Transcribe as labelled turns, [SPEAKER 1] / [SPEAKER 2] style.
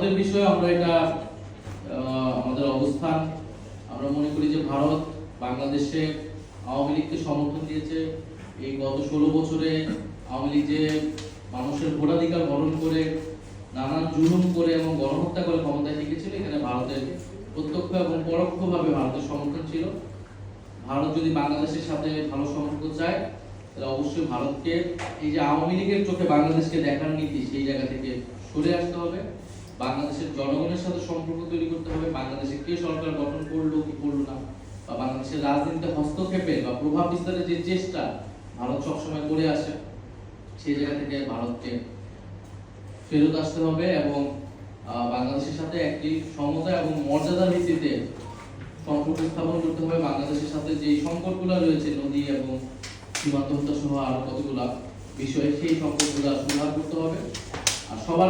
[SPEAKER 1] ভারতের বিষয়ে আমরা এটা আমাদের অবস্থান, আমরা মনে করি যে ভারত বাংলাদেশে আওয়ামী লীগকে সমর্থন দিয়েছে। এই গত 16 বছরে আওয়ামী লীগ যে মানুষের ভোটাধিকার হরণ করে, নানান জুলুম করে এবং গণহত্যা করে ক্ষমতায় টিকেছিল, এখানে ভারতের প্রত্যক্ষ এবং পরোক্ষভাবে ভারতের সমর্থন ছিল। ভারত যদি বাংলাদেশের সাথে ভালো সম্পর্ক চায়, তাহলে অবশ্যই ভারতকে এই যে আওয়ামী লীগের চোখে বাংলাদেশকে দেখার নীতি, সেই জায়গা থেকে সরে আসতে হবে। বাংলাদেশের জনগণের সাথে সম্পর্ক তৈরি করতে হবে। বাংলাদেশে কে সরকার গঠন করলো কি করলো না, বা বাংলাদেশের রাজনীতিতে হস্তক্ষেপের বা প্রভাব বিস্তারের যে চেষ্টা ভারত সবসময় করে আসে, সেই জায়গা থেকে ভারতকে ফেরত আসতে হবে এবং বাংলাদেশের সাথে একটি সমতা এবং মর্যাদার ভিত্তিতে সম্পর্ক স্থাপন করতে হবে। বাংলাদেশের সাথে যে সংকটগুলো রয়েছে, নদী এবং সীমান্ত হত্যা সহ আরো কতগুলা বিষয়ে, সেই সম্পর্কগুলো সুধার করতে হবে। আর সবার